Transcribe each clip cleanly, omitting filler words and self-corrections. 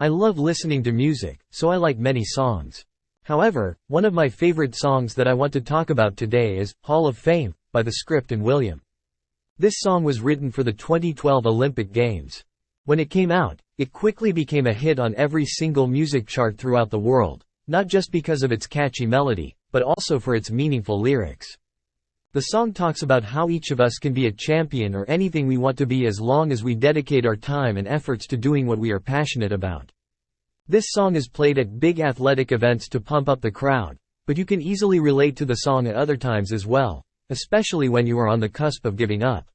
I love listening to music, so I like many songs. However, one of my favorite songs that I want to talk about today is Hall of Fame by The Script and William. This song was written for the 2012 Olympic Games. When it came out, it quickly became a hit on every single music chart throughout the world, not just because of its catchy melody, but also for its meaningful lyrics. The song talks about how each of us can be a champion or anything we want to be as long as we dedicate our time and efforts to doing what we are passionate about. This song is played at big athletic events to pump up the crowd, but you can easily relate to the song at other times as well, especially when you are on the cusp of giving up.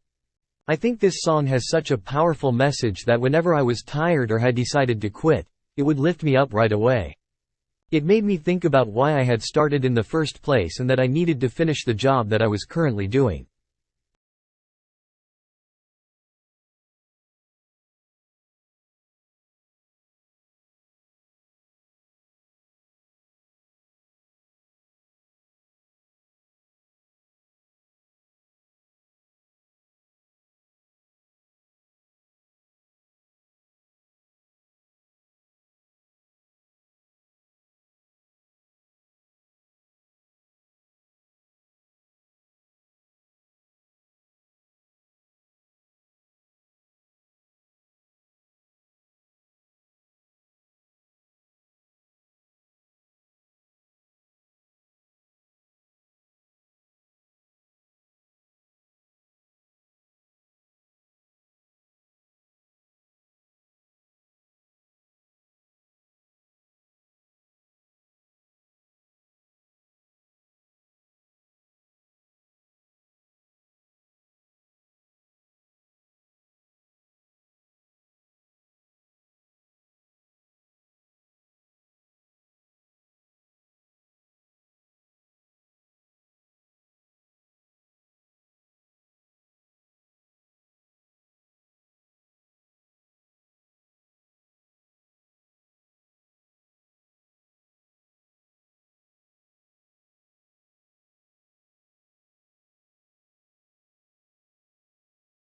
I think this song has such a powerful message that whenever I was tired or had decided to quit, it would lift me up right away. It made me think about why I had started in the first place and that I needed to finish the job that I was currently doing.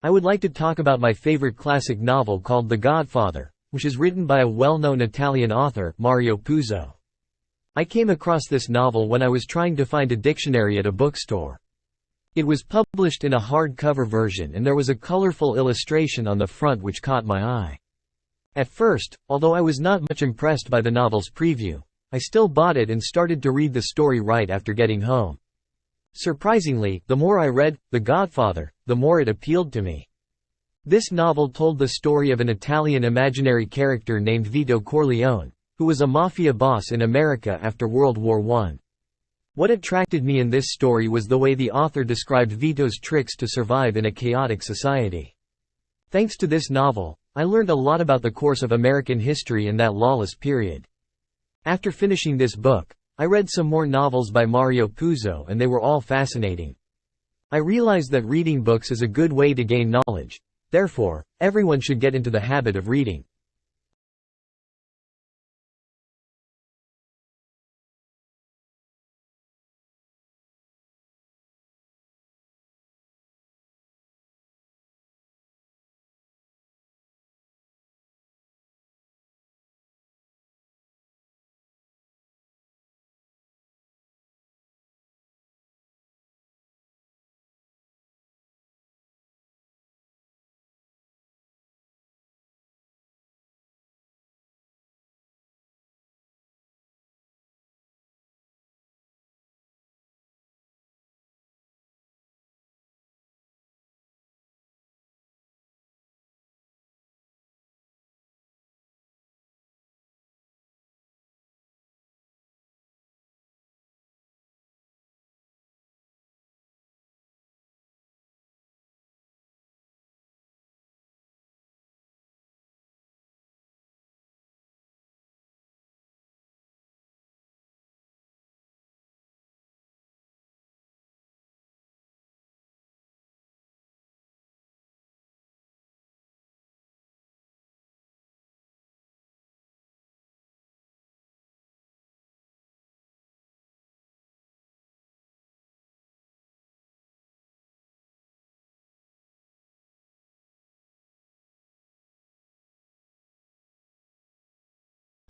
I would like to talk about my favorite classic novel called The Godfather, which is written by a well-known Italian author, Mario Puzo. I came across this novel when I was trying to find a dictionary at a bookstore. It was published in a hardcover version and there was a colorful illustration on the front which caught my eye. At first, although I was not much impressed by the novel's preview, I still bought it and started to read the story right after getting home. Surprisingly, the more I read The Godfather, the more it appealed to me. This novel told the story of an Italian imaginary character named Vito Corleone, who was a mafia boss in America after World War I. What attracted me in this story was the way the author described Vito's tricks to survive in a chaotic society. Thanks to this novel, I learned a lot about the course of American history in that lawless period. After finishing this book, I read some more novels by Mario Puzo and they were all fascinating. I realized that reading books is a good way to gain knowledge. Therefore, everyone should get into the habit of reading.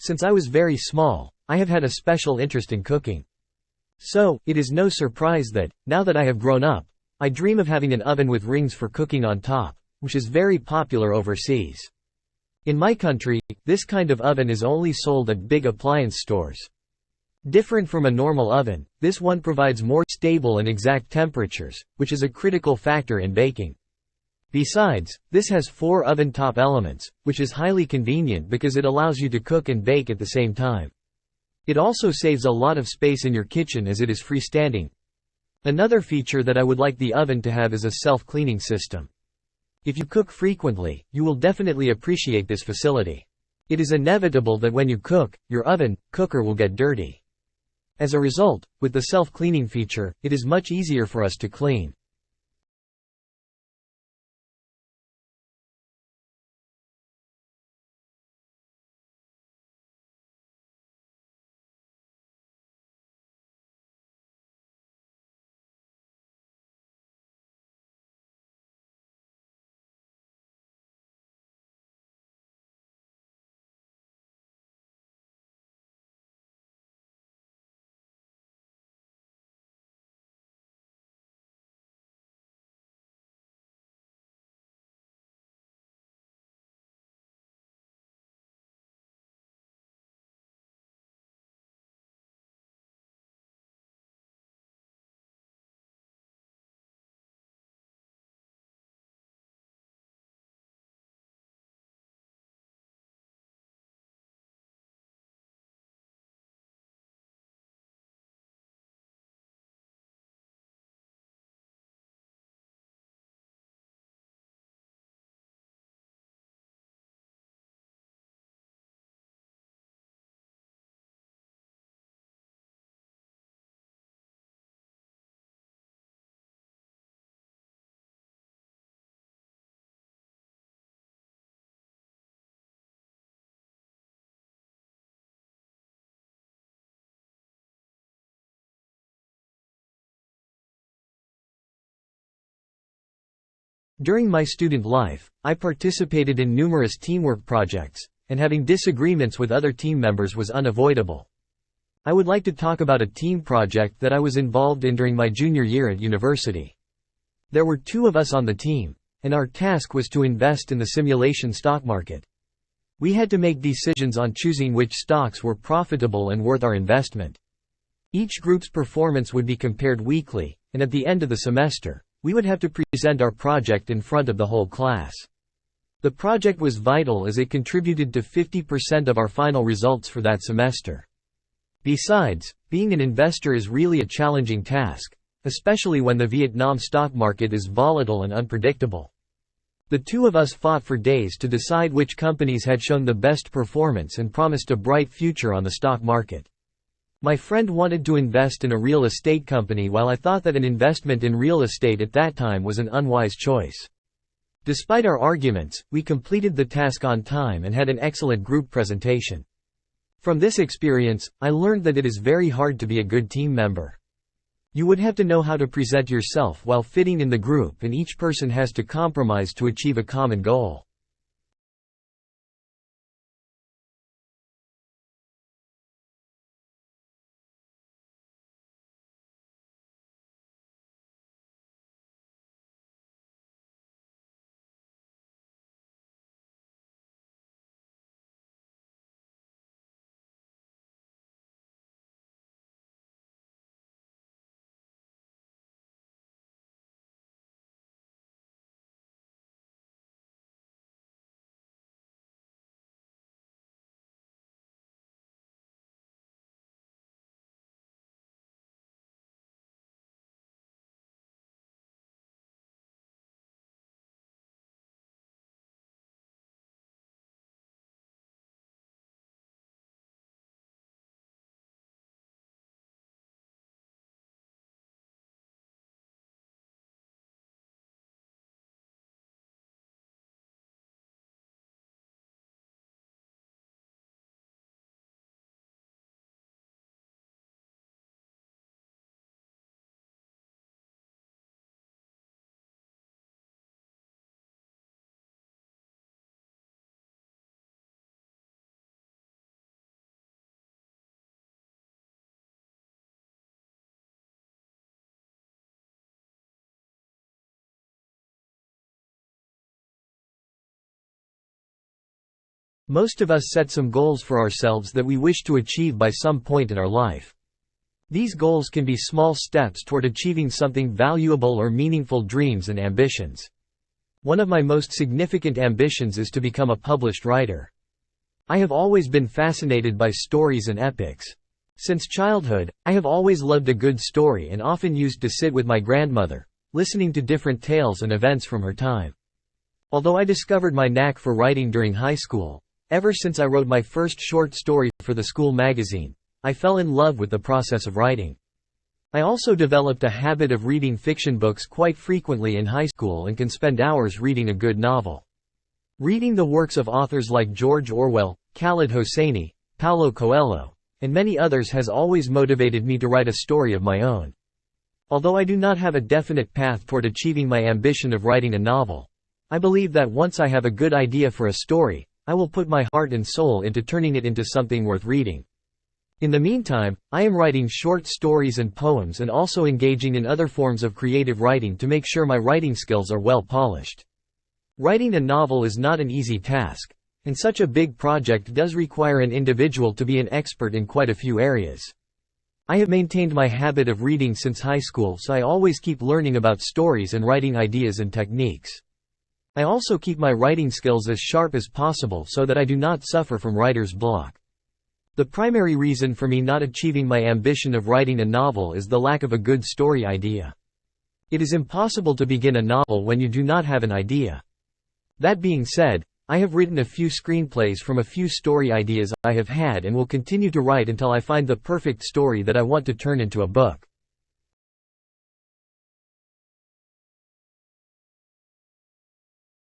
Since I was very small, I have had a special interest in cooking. So, it is no surprise that, now that I have grown up, I dream of having an oven with rings for cooking on top, which is very popular overseas. In my country, this kind of oven is only sold at big appliance stores. Different from a normal oven, this one provides more stable and exact temperatures, which is a critical factor in baking. Besides, this has 4 oven top elements, which is highly convenient because it allows you to cook and bake at the same time. It also saves a lot of space in your kitchen as it is freestanding. Another feature that I would like the oven to have is a self-cleaning system. If you cook frequently, you will definitely appreciate this facility. It is inevitable that when you cook, your cooker will get dirty. As a result, with the self-cleaning feature, it is much easier for us to clean. During my student life, I participated in numerous teamwork projects, and having disagreements with other team members was unavoidable. I would like to talk about a team project that I was involved in during my junior year at university. There were 2 of us on the team, and our task was to invest in the simulation stock market. We had to make decisions on choosing which stocks were profitable and worth our investment. Each group's performance would be compared weekly, and at the end of the semester, we would have to present our project in front of the whole class. The project was vital as it contributed to 50% of our final results for that semester. Besides, being an investor is really a challenging task, especially when the Vietnam stock market is volatile and unpredictable. The 2 of us fought for days to decide which companies had shown the best performance and promised a bright future on the stock market. My friend wanted to invest in a real estate company while I thought that an investment in real estate at that time was an unwise choice. Despite our arguments, we completed the task on time and had an excellent group presentation. From this experience, I learned that it is very hard to be a good team member. You would have to know how to present yourself while fitting in the group, and each person has to compromise to achieve a common goal. Most of us set some goals for ourselves that we wish to achieve by some point in our life. These goals can be small steps toward achieving something valuable or meaningful dreams and ambitions. One of my most significant ambitions is to become a published writer. I have always been fascinated by stories and epics. Since childhood, I have always loved a good story and often used to sit with my grandmother, listening to different tales and events from her time. Although I discovered my knack for writing during high school, ever since I wrote my first short story for the school magazine, I fell in love with the process of writing. I also developed a habit of reading fiction books quite frequently in high school and can spend hours reading a good novel. Reading the works of authors like George Orwell, Khaled Hosseini, Paulo Coelho, and many others has always motivated me to write a story of my own. Although I do not have a definite path toward achieving my ambition of writing a novel, I believe that once I have a good idea for a story, I will put my heart and soul into turning it into something worth reading. In the meantime, I am writing short stories and poems and also engaging in other forms of creative writing to make sure my writing skills are well polished. Writing a novel is not an easy task, and such a big project does require an individual to be an expert in quite a few areas. I have maintained my habit of reading since high school, so I always keep learning about stories and writing ideas and techniques. I also keep my writing skills as sharp as possible so that I do not suffer from writer's block. The primary reason for me not achieving my ambition of writing a novel is the lack of a good story idea. It is impossible to begin a novel when you do not have an idea. That being said, I have written a few screenplays from a few story ideas I have had and will continue to write until I find the perfect story that I want to turn into a book.